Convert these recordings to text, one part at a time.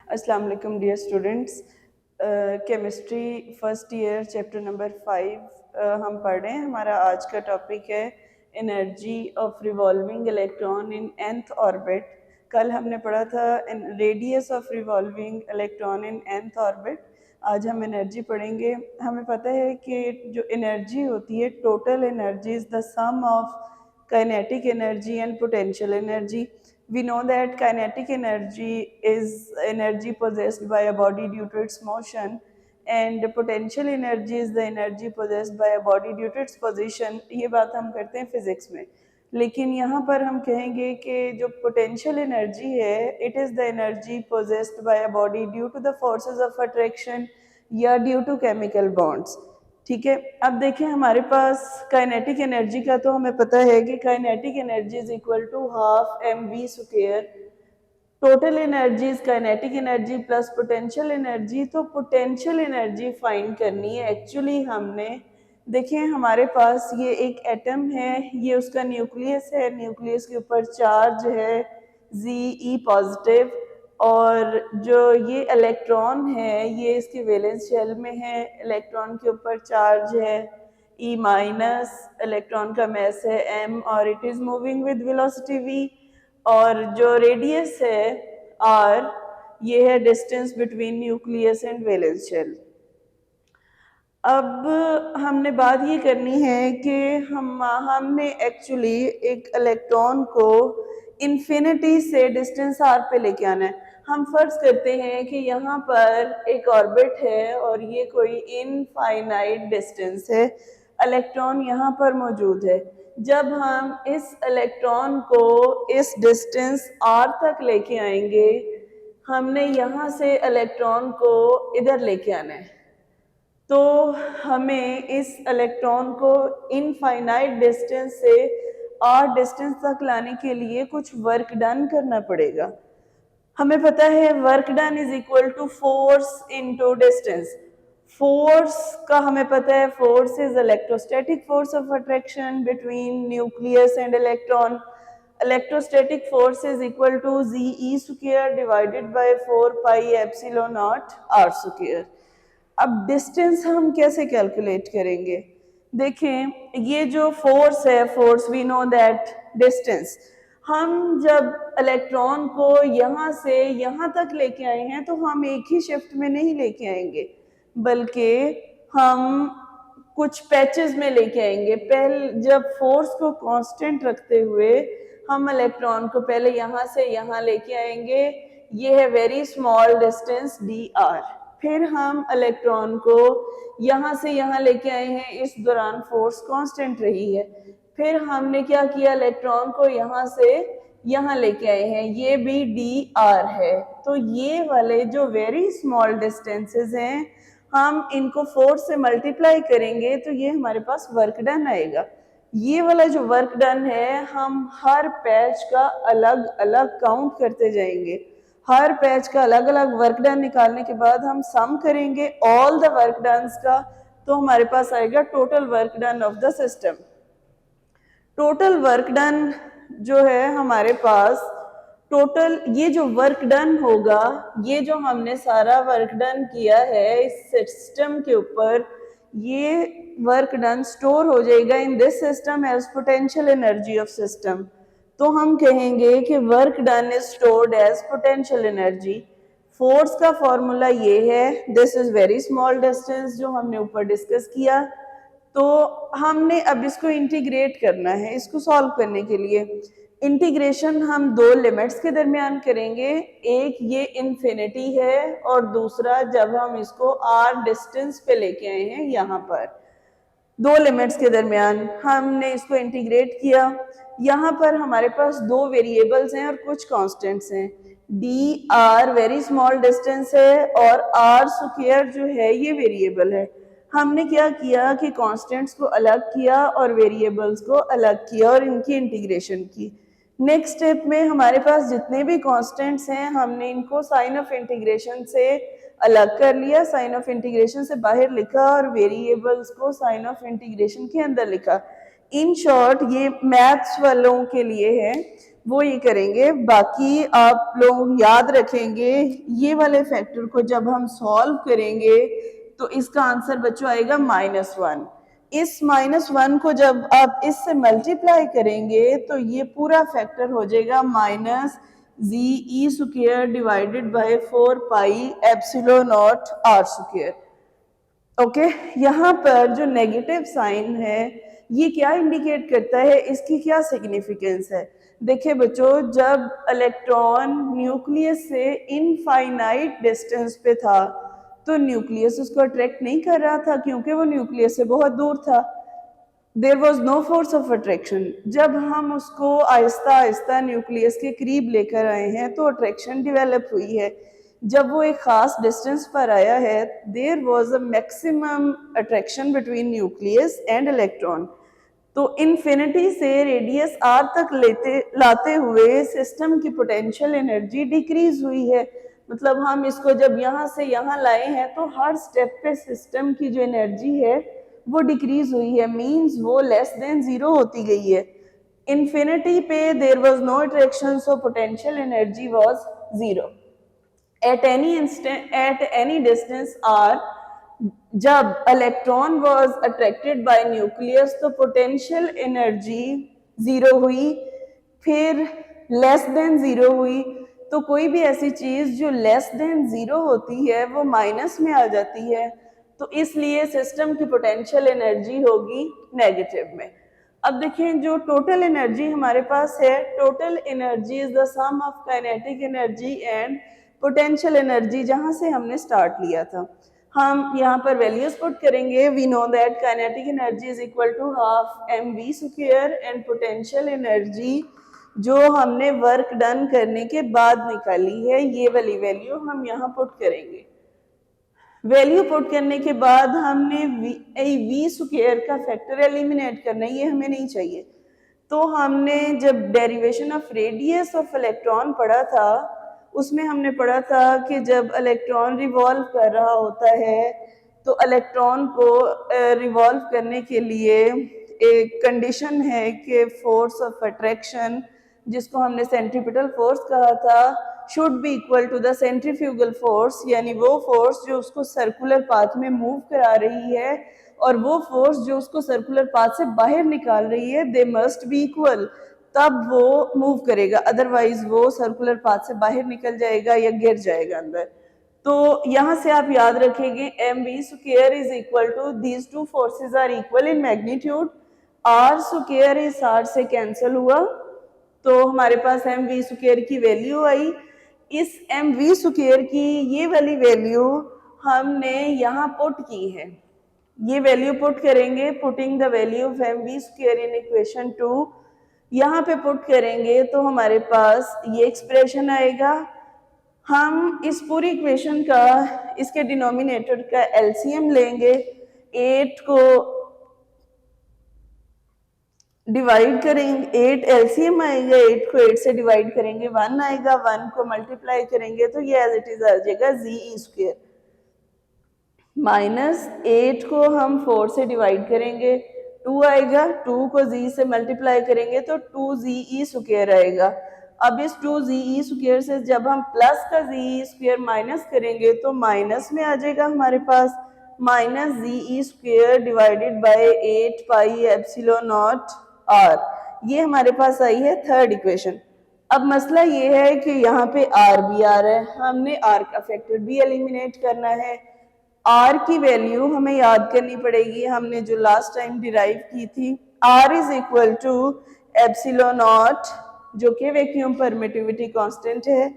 अस्सलाम वालेकुम dear students. Chemistry first year chapter number 5 हम पढ़ रहे हैं। हमारा आज का टॉपिक है energy of revolving electron in nth orbit. कल हमने पढ़ा था radius of revolving electron in nth orbit. आज हम एनर्जी पढ़ेंगे। हमें पता है कि जो एनर्जी होती है, total energy is the sum of kinetic energy and potential energy. We know that kinetic energy is energy possessed by a body due to its motion, and potential energy is the energy possessed by a body due to its position. ये बात हम करते हैं physics में, लेकिन यहाँ पर हम कहेंगे कि जो पोटेंशियल एनर्जी है, it is the energy possessed by a body due to the forces of attraction या ड्यू टू केमिकल बॉन्ड्स। ठीक है, अब देखें हमारे पास काइनेटिक एनर्जी का तो हमें पता है कि kinetic energy is equal to half mv²। Total energy is kinetic energy plus potential energy. तो पोटेंशियल एनर्जी फाइंड करनी है। एक्चुअली हमने देखें हमारे पास ये एक एटम है, ये उसका न्यूक्लियस है, न्यूक्लियस के ऊपर चार्ज है Ze पॉजिटिव, और जो ये इलेक्ट्रॉन है ये इसके वैलेंस शेल में है, इलेक्ट्रॉन के ऊपर चार्ज है E-, इलेक्ट्रॉन का मास है m और it is moving with velocity v, और जो रेडियस है r, ये है distance between nucleus and valence shell. अब हमने बात ये करनी है कि हमने एक्चुअली एक इलेक्ट्रॉन को इन्फिनिटी से डिस्टेंस r पे लेके आना है। हम फर्ज करते हैं कि यहाँ पर एक ऑर्बिट है और ये कोई इनफाइनाइट डिस्टेंस है, इलेक्ट्रॉन यहाँ पर मौजूद है। जब हम इस इलेक्ट्रॉन को इस डिस्टेंस r तक लेके आएंगे, हमने यहाँ से इलेक्ट्रॉन को इधर लेके आना है। तो हमें इस इलेक्ट्रॉन को इनफाइनाइट डिस्टेंस से r डिस्टेंस तक लाने के लिए कुछ वर्क डन करना पड़ेगा। हमें पता है work done is equal to force into distance. Force का हमें पता है, force is electrostatic force of attraction between nucleus and electron. Electrostatic force is equal to Ze² divided by 4πε0 r²। अब डिस्टेंस हम कैसे कैलकुलेट करेंगे? देखें ये जो फोर्स है, force we know that distance, हम जब इलेक्ट्रॉन को यहाँ से यहाँ तक लेके आए हैं तो हम एक ही शिफ्ट में नहीं लेके आएंगे, बल्कि हम कुछ पैचेस में लेके आएंगे। पहले जब फोर्स को कांस्टेंट रखते हुए हम इलेक्ट्रॉन को पहले यहाँ से यहाँ लेके आएंगे, ये है वेरी स्मॉल डिस्टेंस dr। फिर हम इलेक्ट्रॉन को यहाँ से यहाँ लेके आए हैं, इस दौरान फोर्स कांस्टेंट रही है। फिर हमने क्या किया, इलेक्ट्रॉन को यहाँ से यहाँ लेके आए हैं, ये भी dr है। तो ये वाले जो वेरी स्मॉल डिस्टेंसेस हैं, हम इनको फोर्स से मल्टीप्लाई करेंगे तो ये हमारे पास वर्क डन आएगा। ये वाला जो वर्क डन है, हम हर पैच का अलग अलग काउंट करते जाएंगे। हर पैच का अलग अलग वर्क डन निकालने के बाद हम सम करेंगे ऑल द वर्क डन्स का, तो हमारे पास आएगा total work done of the system. Total work done जो है हमारे पास, टोटल ये जो वर्क डन होगा, ये जो हमने सारा वर्क डन किया है इस सिस्टम के ऊपर, ये वर्क डन स्टोर हो जाएगा in this system as potential energy of system. तो हम कहेंगे कि work done is stored as potential energy. Force का फॉर्मूला ये है, this is very small distance जो हमने ऊपर डिस्कस किया। तो हमने अब इसको इंटीग्रेट करना है। इसको सॉल्व करने के लिए इंटीग्रेशन हम दो लिमिट्स के दरमियान करेंगे, एक ये इन्फिनिटी है और दूसरा जब हम इसको r डिस्टेंस पे लेके आए हैं, यहाँ पर दो लिमिट्स के दरमियान हमने इसको इंटीग्रेट किया। यहाँ पर हमारे पास दो वेरिएबल्स हैं और कुछ कांस्टेंट्स हैं। dr वेरी स्मॉल डिस्टेंस है और r² जो है ये वेरिएबल है। हमने क्या किया कि कांस्टेंट्स को अलग किया और वेरिएबल्स को अलग किया और इनकी इंटीग्रेशन की। नेक्स्ट स्टेप में हमारे पास जितने भी कांस्टेंट्स हैं, हमने इनको साइन ऑफ इंटीग्रेशन से अलग कर लिया, साइन ऑफ इंटीग्रेशन से बाहर लिखा और वेरिएबल्स को साइन ऑफ इंटीग्रेशन के अंदर लिखा। इन शॉर्ट ये मैथ्स वालों के लिए है। वो ये करेंगे। बाकी आप लोग याद रखेंगे ये वाले फैक्टर को जब हम सॉल्व करेंगे तो इसका आंसर बच्चों आएगा -1। इस -1 को जब आप इससे मल्टीप्लाई करेंगे तो ये पूरा फैक्टर हो जाएगा -ZE² divided bye 4πε0r²। Okay, यहाँ पर जो नेगेटिव साइन है ये क्या इंडिकेट करता है, इसकी क्या सिग्निफिकेंस है? देखिए बच्चों, जब इलेक्ट्रॉन न्यूक्लियस से इनफाइनाइट डिस्टेंस पे था तो न्यूक्लियस उसको अट्रैक्ट नहीं कर रहा था क्योंकि वो न्यूक्लियस से बहुत दूर था। There was no force of attraction. जब हम उसको आहिस्ता आहिस्ता न्यूक्लियस के करीब लेकर आए हैं तो अट्रैक्शन डेवलप हुई है। जब वो एक खास डिस्टेंस पर आया है, there was a maximum attraction between nucleus and electron. तो इन्फिनिटी से रेडियस r तक लाते हुए सिस्टम की पोटेंशियल एनर्जी डिक्रीज हुई है। मतलब हम इसको जब यहाँ से यहाँ लाए हैं तो हर स्टेप पे सिस्टम की जो एनर्जी है वो डिक्रीज हुई है, मींस वो लेस देन 0 होती गई है। इन्फिनिटी पे there was no attraction, so potential energy was 0 at any distance r। जब electron was attracted by nucleus तो पोटेंशियल एनर्जी 0 हुई, फिर लेस देन 0 हुई। तो कोई भी ऐसी चीज जो लेस देन 0 होती है वो माइनस में आ जाती है, तो इसलिए सिस्टम की पोटेंशियल एनर्जी होगी नेगेटिव में। अब देखें, जो टोटल एनर्जी हमारे पास है, total energy is the sum of kinetic energy and potential energy, जहां से हमने स्टार्ट लिया था। हम यहाँ पर वैल्यूज पुट करेंगे। We know that kinetic energy is equal to half mv² and potential energy जो हमने वर्क डन करने के बाद निकाली है, ये वाली वैल्यू हम यहाँ पुट करेंगे। वैल्यू पुट करने के बाद हमने v² का फैक्टर एलिमिनेट करना है, ये हमें नहीं चाहिए। तो हमने जब derivation of radius of electron पढ़ा था उसमें हमने पढ़ा था कि जब इलेक्ट्रॉन रिवॉल्व कर रहा होता है तो इलेक्ट्रॉन को रिवॉल्व करने के लिए एक कंडीशन है कि फोर्स ऑफ अट्रैक्शन, जिसको हमने सेंट्रीपिटल फोर्स कहा था, should be equal to the centrifugal force, यानी वो फोर्स जो उसको सर्कुलर पाथ में मूव करा रही है और वो फोर्स जो उसको सर्कुलर पाथ से बाहर निकाल रही है, दे मस्ट बी इक्वल, तब वो मूव करेगा, अदरवाइज वो सर्कुलर पाथ से बाहर निकल जाएगा या गिर जाएगा अंदर। तो यहाँ से आप याद रखेंगे mv² is equal to these two forces are equal in magnitude, r² is r से कैंसिल हुआ तो हमारे पास mv² की वैल्यू आई। इस mv² की ये वाली वैल्यू हमने यहाँ पुट की है, ये वैल्यू पुट करेंगे। Putting the value of mv² in equation 2 यहाँ पे पुट करेंगे तो हमारे पास ये एक्सप्रेशन आएगा। हम इस पूरी इक्वेशन का, इसके डिनोमिनेटर का एलसीएम लेंगे, 8 को डिवाइड करेंगे, 8 एलसीएम आएगा, 8 को 8 से डिवाइड करेंगे 1 आएगा, 1 को मल्टीप्लाई करेंगे तो ये एज इट इज आ जाएगा ZE²। -8 को हम 4 से डिवाइड करेंगे 2 आएगा, 2 को z से मल्टीप्लाई करेंगे तो 2ZE² आएगा। अब इस 2ZE² से जब हम प्लस का ZE² माइनस करेंगे तो माइनस में आ जाएगा हमारे पास -ZE² डिवाइडेड बाय 8πε0r। ये हमारे पास आई है थर्ड इक्वेशन। अब मसला ये है कि यहाँ पे r भी आ रहा है, हमने r का फैक्टर भी एलिमिनेट करना है। r की वैल्यू हमें याद करनी पड़ेगी, हमने जो लास्ट टाइम डिराइव की थी। r इज इक्वल टू ε0 जो कि वैक्यूम परमिटिविटी कांस्टेंट है,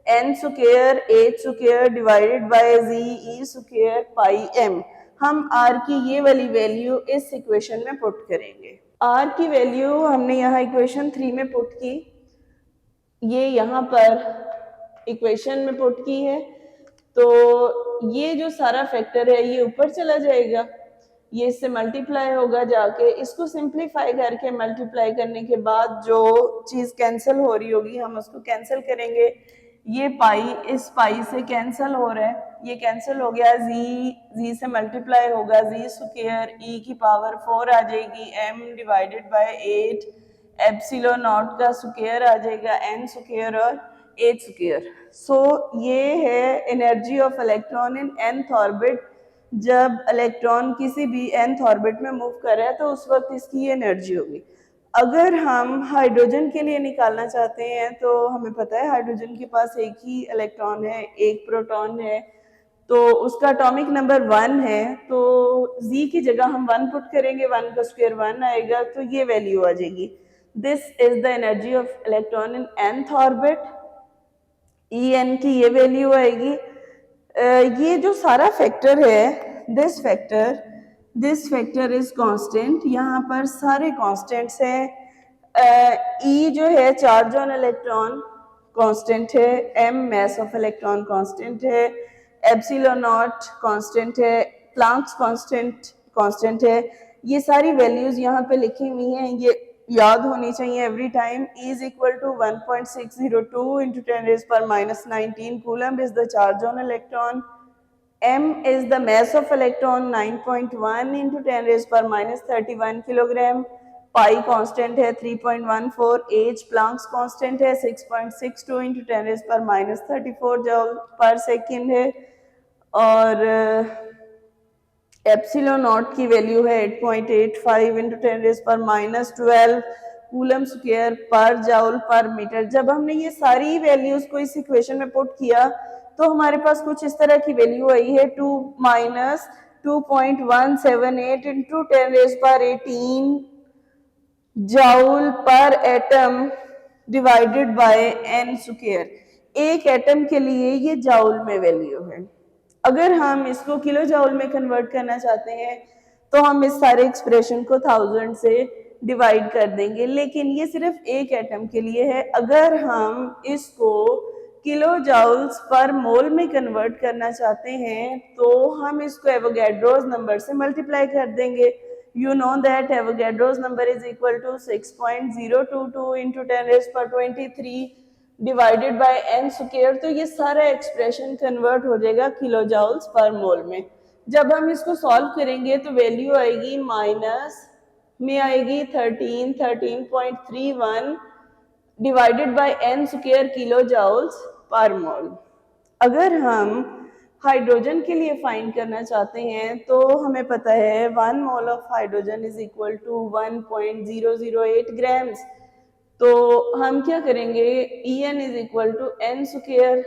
n² 8² divided by ZE² πm। हम r की ये वाली वैल्यू इस इक्वेशन में पुट करेंगे। r की वैल्यू हमने यहाँ इक्वेशन 3 में पुट की, ये यहाँ पर इक्वेशन में पुट की है। तो ये जो सारा फैक्टर है ये ऊपर चला जाएगा, ये इससे मल्टीप्लाई होगा जाके, इसको सिंप्लीफाई करके मल्टीप्लाई करने के बाद जो चीज़ कैंसिल हो रही होगी हम उसको कैंसिल करेंगे। ये पाई इस पाई से कैंसिल हो रहा है, ये कैंसिल हो गया, z से मल्टीप्लाई होगा, Z² e की पावर 4 आ जाएगी, m divided by 8 epsilon not का स्क्वायर आ जाएगा n स्क्वायर और h स्क्वायर। सो ये है energy of electron in nth orbit. जब इलेक्ट्रॉन किसी भी nth ऑर्बिट में मूव कर रहा है तो उस वक्त इसकी एनर्जी होगी। अगर हम हाइड्रोजन के लिए निकालना चाहते हैं तो हमें पता है हाइड्रोजन के पास एक ही इलेक्ट्रॉन है, एक प्रोटॉन है, तो उसका एटॉमिक नंबर 1 है, तो Z की जगह हम 1 पुट करेंगे, 1 का स्क्वायर 1 आएगा, तो ये वैल्यू आ जाएगी। This is the energy of electron in nth orbit. En की ये वैल्यू आएगी। ये जो सारा फैक्टर है, दिस फैक्टर इज कांस्टेंट। यहाँ पर सारे कांस्टेंट्स हैं। E जो है चार्ज ऑन इलेक्ट्रॉन कांस्टेंट है, M mass of electron constant है, एप्सिलॉन नॉट कांस्टेंट है, प्लैंक्स कांस्टेंट है। ये सारी वैल्यूज यहाँ पे लिखी हुई हैं, ये याद होनी चाहिए every time. E is equal to 1.602 into 10 raised per minus 19 coulomb is the charge on electron. M is the mass of electron 9.1 into 10 raised per minus 31 kilogram. Pi constant है 3.14, H प्लैंक्स कांस्टेंट है 6.62 into 10 raised per minus 34 joule पर second है, और epsilon not की value है 8.85 into 10 raised per minus 12 coulomb square पर joule पर metre. जब हमने ये सारी वैल्यूज को इस इक्वेशन में पुट किया तो हमारे पास कुछ इस तरह की वैल्यू आई है 2.178 into 10 raised per 18 जूल पर atom divided by n square. एक एटम के लिए ये जूल में वैल्यू है। अगर हम इसको किलो जूल में कन्वर्ट करना चाहते हैं तो हम इस सारे एक्सप्रेशन को 1000 से डिवाइड कर देंगे, लेकिन ये सिर्फ एक एटम के लिए है। अगर हम इसको किलो जूल्स पर मोल में कन्वर्ट करना चाहते हैं तो हम इसको एवोगैड्रोस नंबर से मल्टीप्लाई कर देंगे। You know that Avogadro's number is equal to 6.022 into 10 raised per 23 divided by n square। तो ये सारा एक्सप्रेशन कन्वर्ट हो जाएगा किलो जूल्स पर मोल में। जब हम इसको सॉल्व करेंगे तो वैल्यू आएगी माइनस में आएगी 13.31 divided by n square kilo joules per mole. अगर हम हाइड्रोजन के लिए फाइंड करना चाहते हैं तो हमें पता है 1 mole of hydrogen is equal to 1.008 grams. तो हम क्या करेंगे, En is equal to n square,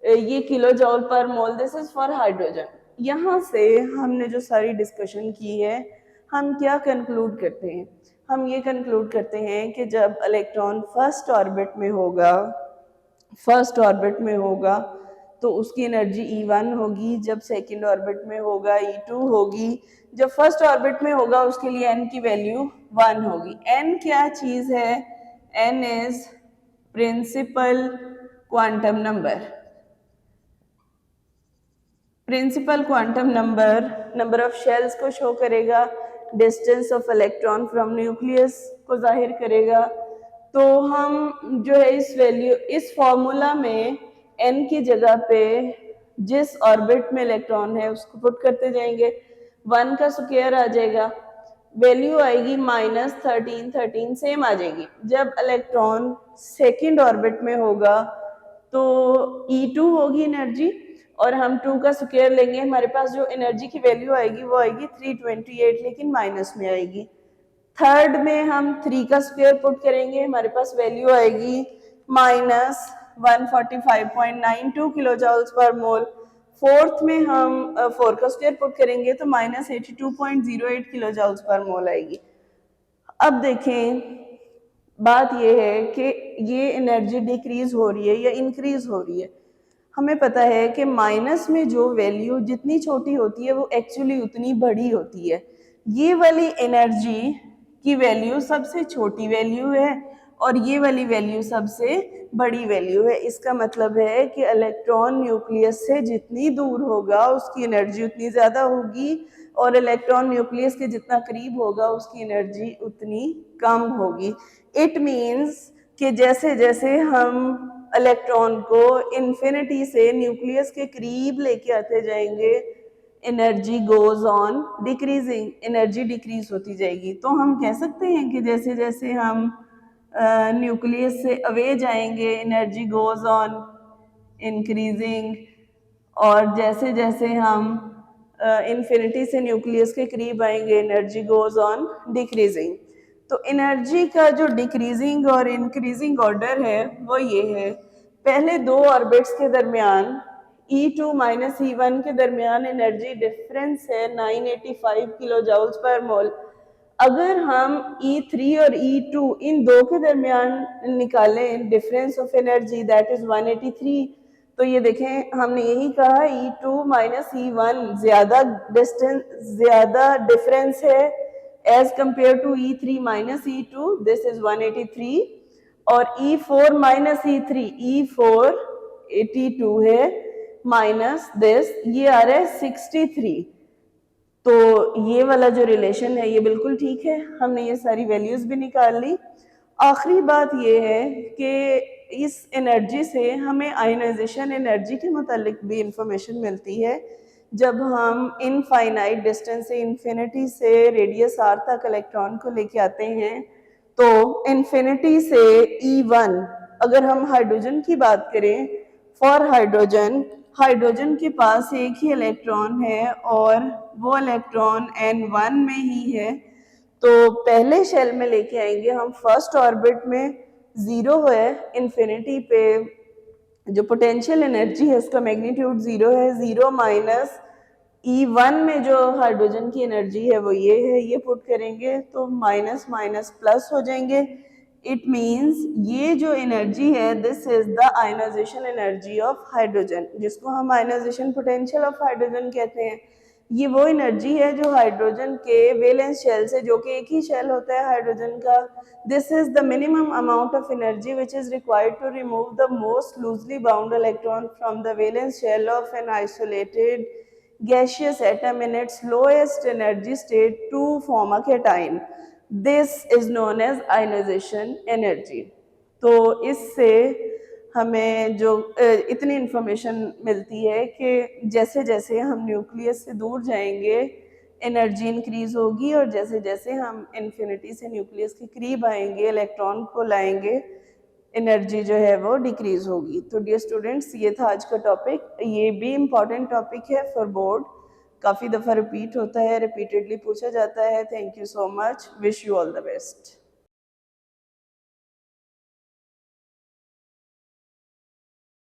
ये kilo joule per mole, this is for hydrogen. यहाँ से हमने जो सारी डिस्कशन की है हम क्या कंक्लूड करते हैं, हम ये कंक्लूड करते हैं कि जब इलेक्ट्रॉन फर्स्ट ऑर्बिट में होगा तो उसकी एनर्जी E1 होगी, जब सेकेंड ऑर्बिट में होगा E2 होगी, जब फर्स्ट ऑर्बिट में होगा उसके लिए n की वैल्यू 1 होगी। n क्या चीज है, n is principal quantum number. Principal quantum number of shells को शो करेगा, distance of electron from nucleus को जाहिर करेगा। तो हम जो है इस फॉर्मूला में n की जगह पे जिस ऑर्बिट में इलेक्ट्रॉन है उसको पुट करते जाएंगे, 1 का स्क्वायर आ जाएगा, वैल्यू आएगी माइनस 13 सेम आ जाएगी। जब इलेक्ट्रॉन सेकेंड ऑर्बिट में होगा तो E2 होगी एनर्जी, और हम 2 का स्क्वायर लेंगे, हमारे पास जो एनर्जी की वैल्यू आएगी वो आएगी 328, लेकिन माइनस में आएगी। थर्ड में हम 3 का स्क्वायर पुट करेंगे, हमारे पास वैल्यू आएगी माइनस 145.92 किलो जूल्स पर मोल। फोर्थ में हम 4 का स्क्वायर पुट करेंगे तो माइनस 82.08 किलो जूल्स पर मोल आएगी। अब देखें, बात यह है कि ये एनर्जी डिक्रीज हो रही है या इंक्रीज हो रही है। हमें पता है कि माइनस में जो वैल्यू जितनी छोटी होती है वो एक्चुअली उतनी बड़ी होती है। ये वाली एनर्जी की वैल्यू सबसे छोटी वैल्यू है और ये वाली वैल्यू सबसे बड़ी वैल्यू है। इसका मतलब है कि इलेक्ट्रॉन न्यूक्लियस से जितनी दूर होगा उसकी एनर्जी उतनी ज़्यादा होगी, और इलेक्ट्रॉन न्यूक्लियस के जितना करीब होगा उसकी एनर्जी उतनी कम होगी। इट मीन्स कि जैसे जैसे हम इलेक्ट्रॉन को इन्फिनिटी से न्यूक्लियस के करीब लेके आते जाएंगे, energy goes on decreasing, energy decrease होती जाएगी। तो हम कह सकते हैं कि जैसे जैसे हम न्यूक्लियस से अवे जाएंगे एनर्जी गोज ऑन इंक्रीजिंग, और जैसे जैसे हम इन्फिनिटी से न्यूक्लियस के करीब आएंगे एनर्जी गोज ऑन डिक्रीजिंग। तो एनर्जी का जो डिक्रीजिंग और इंक्रीजिंग ऑर्डर है वो ये है, पहले दो ऑर्बिट्स के दरमियान E2 माइनस E1 के दरमियान एनर्जी डिफरेंस है 985 किलो जूल्स पर मोल। अगर हम E3 और E2 इन दो के दरमियान निकालें difference of energy that is 183, तो ये देखें हमने यही कहा E2 माइनस E1 ज्यादा डिफरेंस है as compare to E3 minus E2, this is 183, और E4 माइनस E3, E4 82 है माइनस दिस, ये आ रहा है 63। तो ये वाला जो रिलेशन है ये बिल्कुल ठीक है, हमने ये सारी वैल्यूज भी निकाल ली। आखिरी बात ये है कि इस एनर्जी से हमें आयनाइजेशन एनर्जी के मुतालिक भी इंफॉर्मेशन मिलती है। जब हम इनफाइनाइट डिस्टेंस से इन्फिनिटी से रेडियस आर तक इलेक्ट्रॉन को लेके आते हैं, तो इन्फिनिटी से E1 अगर हम हाइड्रोजन की बात करें, फॉर हाइड्रोजन के पास एक ही इलेक्ट्रॉन है और वो इलेक्ट्रॉन N1 में ही है, तो पहले शेल में लेके आएंगे हम फर्स्ट ऑर्बिट में, जीरो है इन्फिनिटी पे, जो पोटेंशियल एनर्जी है उसका मैग्नीट्यूड जीरो है, जीरो माइनस E1 में जो हाइड्रोजन की एनर्जी है वो ये है, ये पुट करेंगे तो माइनस माइनस प्लस हो जाएंगे। इट मीन्स ये जो एनर्जी है this is the ionisation energy of hydrogen, जिसको हम आयनाइजेशन पोटेंशियल ऑफ हाइड्रोजन कहते हैं। ये वो एनर्जी है जो हाइड्रोजन के वैलेंस शेल से, जो कि एक ही शेल होता है हाइड्रोजन का, this is the minimum amount of energy which is required to remove the most loosely bound electron from the valence shell of an isolated gaseous atom in its lowest energy state to form a cation. This is known as ionization energy. तो इससे हमें जो इतनी information मिलती है कि जैसे जैसे हम न्यूक्लियस से दूर जाएंगे एनर्जी इंक्रीज होगी, और जैसे जैसे हम इन्फिनिटी से न्यूक्लियस के करीब आएंगे इलेक्ट्रॉन को लाएंगे एनर्जी जो है वो डिक्रीज होगी। तो डियर स्टूडेंट्स, ये था आज का टॉपिक, ये भी इम्पॉर्टेंट टॉपिक है फॉर बोर्ड, काफ़ी दफ़ा रिपीट होता है, रिपीटेडली पूछा जाता है। Thank you so much, wish you all the best.